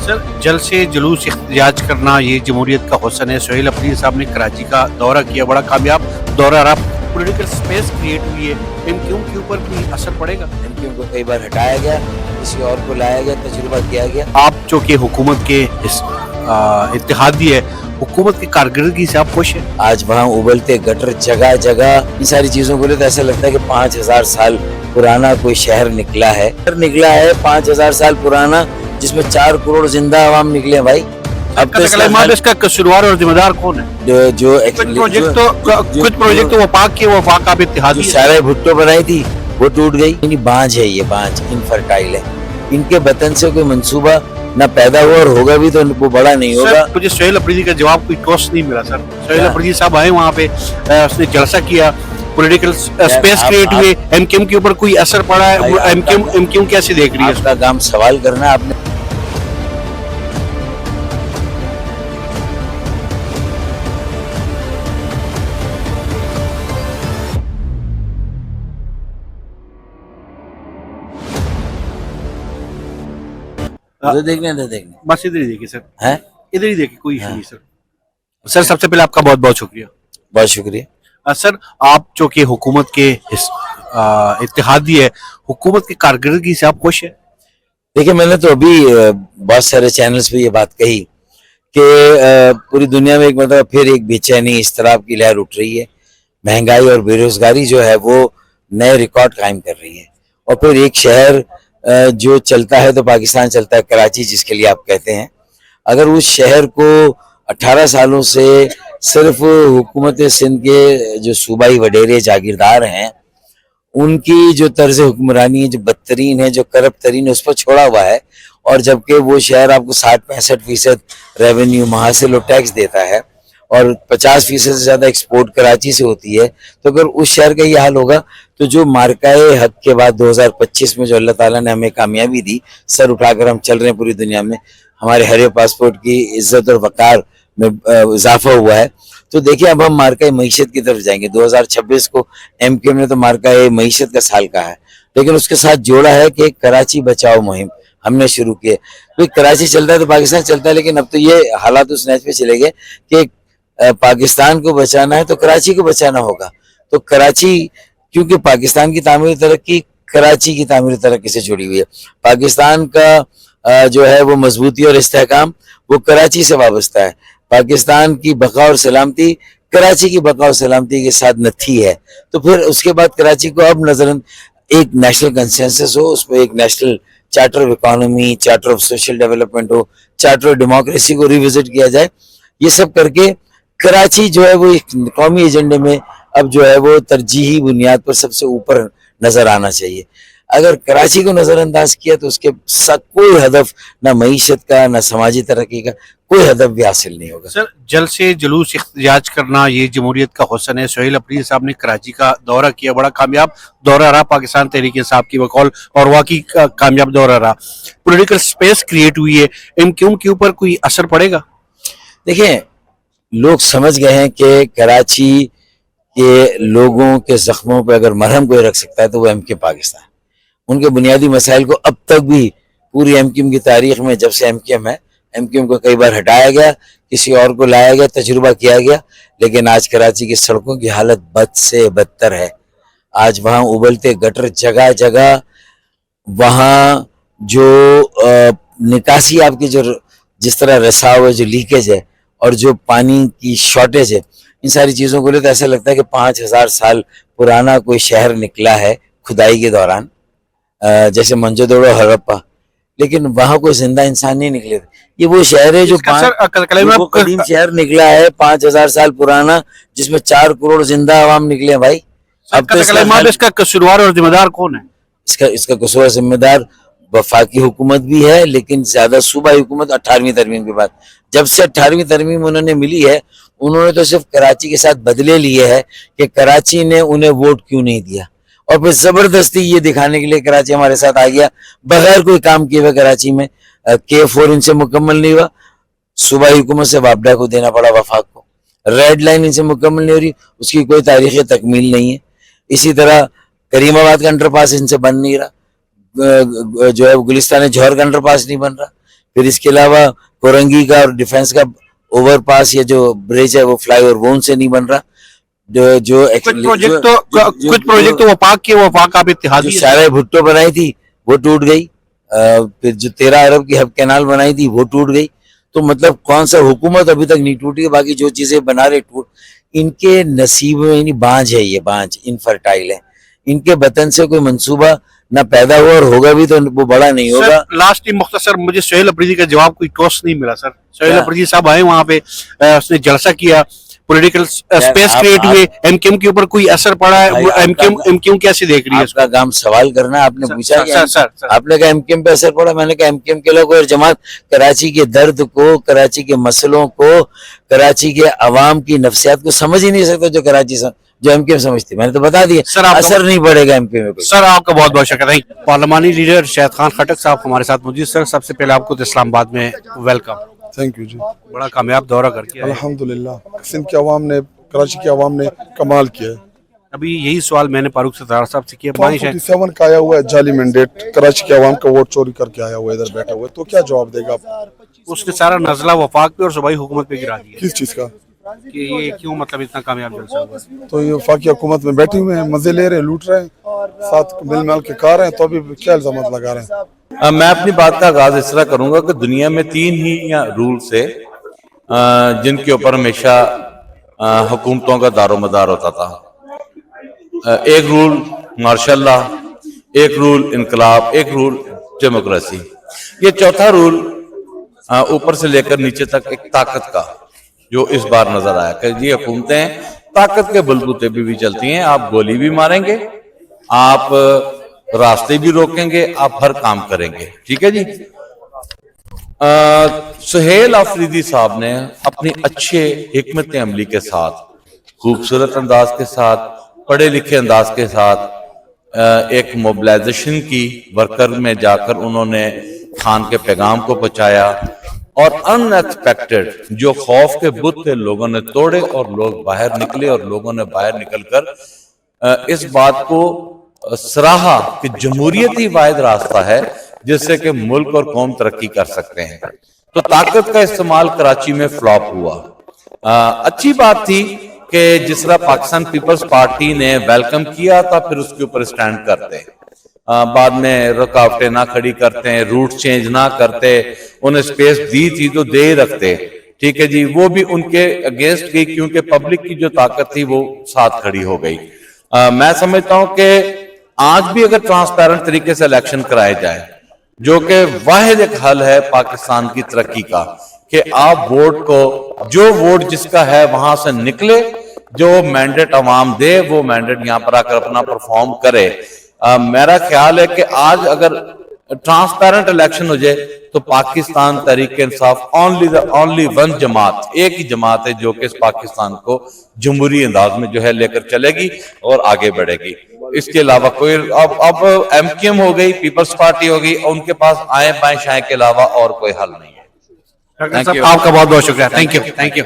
Sir, जल से जुलूस इख्तिजाज करना ये जमहूरियत का हुस्न है। सोहेल अफरीदी साहब ने कराची का दौरा किया, बड़ा कामयाब दौरा रहा। पॉलिटिकल स्पेस क्रिएट हुई है, एमक्यूएम के ऊपर कोई असर पड़ेगा? एमक्यूएम को कई बार हटाया गया, किसी और को लाया गया, तजुर्बा किया गया। आप जो कि हुकूमत के इत्तेहादी है, हुकूमत की कारकर्दगी से आप खुश हैं? आज वहाँ उबलते गटर जगह जगह, इन सारी चीजों को ले तो ऐसा लगता है कि 5000 साल पुराना कोई शहर निकला है। 5000 साल पुराना, जिसमें 4 करोड़ जिंदा अवाम निकले भाई। अब तो इसका कसूरबार और जिम्मेदार कौन है? जो कुछ प्रोजेक्ट तो वफाक के, वफाक आप इत्तेहादी सारे भुट्टो बनाई थी वो टूट गई। बांझ है, ये बांझ इनफर्टाइल है। इनके वतन से कोई मंसूबा ना पैदा हुआ और होगा भी तो वो बड़ा नहीं होगा। मुझे सोहेल अफरीदी का जवाब कोई ठोस नहीं मिला सर। सोहेल अफरीदी साहब आए वहाँ पे, उसने जलसा किया, पॉलिटिकल स्पेस क्रिएट हुए, एमक्यूएम के ऊपर कोई असर पड़ा है? एमक्यूएम कैसे देख रही है? आपका काम सवाल करना आपने। देखने बस इधर ही देखिए सर, है इधर ही देखिए, कोई इशू नहीं सर। सर, सबसे पहले आपका बहुत बहुत शुक्रिया। बहुत शुक्रिया। सर, आप जो कि हुकूमत के इत्तेहादी है, हुकूमत की कारकर्दगी से आप खुश है? देखिए, मैंने तो अभी बहुत सारे चैनल्स पे ये बात कही कि पूरी दुनिया में एक मतलब फिर एक बेचैनी, इस्तराब की लहर उठ रही है। महंगाई और बेरोजगारी जो है वो नए रिकॉर्ड कायम कर रही है। और फिर एक शहर जो चलता है तो पाकिस्तान चलता है, कराची जिसके लिए आप कहते हैं। अगर उस शहर को 18 सालों से सिर्फ हुकूमत सिंध के जो सूबाई वडेरे जागीरदार हैं, उनकी जो तर्ज हुक्मरानी है, जो बदतरीन है, जो करप्ट तरीन है, उस पर छोड़ा हुआ है। और जबकि वो शहर आपको 60-65% रेवेन्यू, महासिल और टैक्स देता है और 50% से ज्यादा एक्सपोर्ट कराची से होती है। तो अगर उस शहर का ये हाल होगा तो जो मार्काए हक के बाद 2025 में जो अल्लाह ताला ने हमें कामयाबी दी, सर उठाकर हम चल रहे हैं पूरी दुनिया में, हमारे हरे पासपोर्ट की इज्जत और वकार में इजाफा हुआ है। तो देखिए, अब हम मार्काए मईशत की तरफ जाएंगे। 2026 को एमक्यूएम ने तो मार्काए मईशत का साल कहा है, लेकिन उसके साथ जोड़ा है कि कराची बचाओ मुहिम हमने शुरू की है। तो कराची चलता है तो पाकिस्तान चलता है, लेकिन अब तो ये हालात उस नहज पे चले गए कि पाकिस्तान को बचाना है तो कराची को बचाना होगा। तो कराची, क्योंकि पाकिस्तान की तामीर तरक्की कराची की तामीर तरक्की से जुड़ी हुई है। पाकिस्तान का जो है वो मजबूती और इस्तेहकाम वो कराची से वाबस्ता है। पाकिस्तान की बका और सलामती कराची की बका और सलामती के साथ नथी है। तो फिर उसके बाद कराची को अब नजरन एक नेशनल कंसेंसस हो, उस पर एक national charter of economy, charter of social development हो, चार्टर ऑफ डेमोक्रेसी को रिविजिट किया जाए। ये सब करके कराची जो है वो एक कौमी एजेंडे में अब जो है वो तरजीही बुनियाद पर सबसे ऊपर नजर आना चाहिए। अगर कराची को नजरअंदाज किया तो उसके साथ कोई हदफ ना मईशत का, ना समाजी तरक्की का, कोई हदफ भी हासिल नहीं होगा। सर, जल से जुलूस इख्तिजाज करना ये जमहूरियत का हुस्न है। सोहेल अफरीदी साहब ने कराची का दौरा किया, बड़ा कामयाब दौरा रहा। पाकिस्तान तहरीक इंसाफ की बकौल और वाकई कामयाब दौरा रहा। पॉलिटिकल स्पेस क्रिएट हुई है, एमक्यूएम के ऊपर कोई असर पड़ेगा? देखिए, लोग समझ गए हैं कि कराची के लोगों के जख्मों पर अगर मरहम कोई रख सकता है तो वो एमक्यूएम पाकिस्तान। उनके बुनियादी मसाइल को अब तक भी पूरी एमक्यूएम की तारीख में, जब से एमक्यूएम है, एमक्यूएम को कई बार हटाया गया, किसी और को लाया गया, तजुर्बा किया गया, लेकिन आज कराची की सड़कों की हालत बद से बदतर है। आज वहाँ उबलते गटर जगह जगह, वहाँ जो निकासी आपकी जो जिस तरह रसाव है, जो लीकेज है और जो पानी की शॉर्टेज है, इन सारी चीजों को ले तो ऐसा लगता है कि 5000 साल पुराना कोई शहर निकला है खुदाई के दौरान, जैसे मंजोदड़ो हड़प्पा। लेकिन वहां कोई जिंदा इंसान नहीं निकले थे। ये वो शहर है जो कदीम शहर निकला है 5000 साल पुराना, जिसमें 4 करोड़ जिंदा अवाम निकले हैं भाई। अब तो इसका कसूरवार और जिम्मेदार कौन है? इसका कसूर जिम्मेदार वफाकी हुकूमत भी है, लेकिन ज्यादा सूबाई हुकूमत 18वीं तरमीम के बाद। जब से 18वीं तरमीम उन्होंने मिली है, उन्होंने तो सिर्फ कराची के साथ बदले लिए है कि कराची ने उन्हें वोट क्यों नहीं दिया, और फिर जबरदस्ती ये दिखाने के लिए कराची हमारे साथ आ गया बगैर कोई काम किए हुए। कराची में K4 इनसे मुकम्मल नहीं हुआ, सूबाई हुकूमत से वापडा को देना पड़ा वफाक को। रेड लाइन इनसे मुकम्मल नहीं हो रही, उसकी कोई तारीख तकमील नहीं है। इसी तरह करीमाबाद का अंडरपास इनसे बन नहीं रहा, जो है गुलिस्तान जौहर का अंडरपास नहीं बन रहा। پھر اس کے علاوہ کورنگی کا اور ڈیفنس کا اوور پاس یا جو برج ہے وہ فلائی اوور وہ ان سے نہیں بن رہا. جو کچھ پروجیکٹ تو وفاق کے وفاق آپ اتحادی جو سارے بھٹو بنائی تھی وہ ٹوٹ گئی. پھر جو 13 ارب کی ہب کینال بنائی تھی وہ ٹوٹ گئی. تو مطلب کون سا حکومت ابھی تک نہیں ٹوٹی ہے. باقی جو چیزیں بنا رہے ان کے نصیب میں یعنی بانج ہے, یہ بانج انفرٹائل ہے. ان کے وطن سے کوئی منصوبہ نہ پیدا ہوا اور ہوگا بھی تو وہ بڑا نہیں ہوگا. لاسٹ مختصر مجھے سہیل اپریدی کا جواب کوئی ٹوس نہیں ملا سر. سہیل اپریدی صاحب آئے وہاں پہ, اس نے جلسہ کیا, پولیٹیکل اسپیس کریٹ ہوئے, ایم کیو ایم کے اوپر کوئی اثر پڑا ہے, ایم کیو ایم کیسے دیکھ رہی ہے؟ آپ کا کام سوال کرنا. آپ نے پوچھا آپ نے کہا ایم کیو ایم پہ اثر پڑا, میں نے کہا ایم کیو ایم کے لوگ اور جماعت کراچی کے درد کو, کراچی کے مسئلوں کو, کراچی کے عوام کی نفسیات کو سمجھ ہی نہیں سکتا جو ایم کیو ایم سمجھتی. میں نے تو بتا دیا اثر نہیں پڑے گا ایم کیو ایم پہ. سر آپ کا بہت بہت شکریہ. پارلیمانی لیڈر شاہد خان خٹک صاحب ہمارے ساتھ موجود. سر سب سے پہلے آپ کو اسلام آباد میں ویلکم. تھینک یو جی. بڑا کامیاب دورہ کر کے الحمدللہ سندھ کے عوام نے, کراچی کے عوام نے کمال کیا ہے. ابھی یہی سوال میں نے فاروق ستار صاحب سے کیا. 47 کا آیا ہوا ہے جعلی مینڈیٹ, کراچی کے عوام کا ووٹ چوری کر کے آیا ہوا ہے, ادھر بیٹھا ہوا ہے, تو کیا جواب دے گا آپ؟ اس نے سارا نزلہ وفاق پہ اور صوبائی حکومت پہ گرا دیا کس چیز کا کہ یہ کیوں مطلب اتنا کامیاب جلسہ ہوا. تو یہ وفاقی حکومت میں بیٹھے ہوئے ہیں, مزے لے رہے ہیں, لوٹ رہے ہیں, ساتھ مل مل کے کھا رہے ہیں, تو ابھی کیا الزامات لگا رہے ہیں؟ میں اپنی بات کا آغاز اس طرح کروں گا کہ دنیا میں 3 ہی رولز ہے جن کے اوپر ہمیشہ حکومتوں کا دار و مدار ہوتا تھا. ایک رول مارشل لا, ایک رول انقلاب, ایک رول ڈیموکریسی. یہ چوتھا رول اوپر سے لے کر نیچے تک ایک طاقت کا جو اس بار نظر آیا کہ یہ حکومتیں طاقت کے بلبوتے بھی چلتی ہیں. آپ گولی بھی ماریں گے, آپ راستے بھی روکیں گے, آپ ہر کام کریں گے. ٹھیک ہے جی. سہیل آفریدی صاحب نے اپنی اچھے حکمت عملی کے ساتھ, خوبصورت انداز کے ساتھ, پڑھے لکھے انداز کے ساتھ ایک موبلائزیشن کی ورکر میں جا کر انہوں نے خان کے پیغام کو پہنچایا, اور ان ایکسپیکٹڈ جو خوف کے بت تھے لوگوں نے توڑے, اور لوگ باہر نکلے, اور لوگوں نے باہر نکل کر اس بات کو سراہا کہ جمہوریت ہی واحد راستہ ہے جس سے کہ ملک اور قوم ترقی کر سکتے ہیں. تو طاقت کا استعمال کراچی میں فلاپ ہوا. اچھی بات تھی کہ جس طرح پاکستان پیپلز پارٹی نے ویلکم کیا تھا, پھر اس کے اوپر سٹینڈ کرتے, بعد میں رکاوٹیں نہ کھڑی کرتے, روٹ چینج نہ کرتے, انہیں سپیس دی تھی تو دے رکھتے. ٹھیک ہے جی. وہ بھی ان کے اگینسٹ گئی کیونکہ پبلک کی جو طاقت تھی وہ ساتھ کھڑی ہو گئی. میں سمجھتا ہوں کہ آج بھی اگر ٹرانسپیرنٹ طریقے سے الیکشن کرائے جائے, جو کہ واحد ایک حل ہے پاکستان کی ترقی کا, کہ آپ ووٹ کو, جو ووٹ جس کا ہے وہاں سے نکلے, جو مینڈیٹ عوام دے وہ مینڈیٹ یہاں پر آ کر اپنا پرفارم کرے. میرا خیال ہے کہ آج اگر ٹرانسپیرنٹ الیکشن ہو جائے تو پاکستان تحریک انصاف اونلی ون جماعت, ایک ہی جماعت ہے جو کہ اس پاکستان کو جمہوری انداز میں جو ہے لے کر چلے گی اور آگے بڑھے گی. اس کے علاوہ کوئی اب ایم کیو ایم ہو گئی, پیپلز پارٹی ہو گئی, ان کے پاس آئیں بائیں شائیں کے علاوہ اور کوئی حل نہیں ہے. آپ کا بہت بہت شکریہ. Thank you.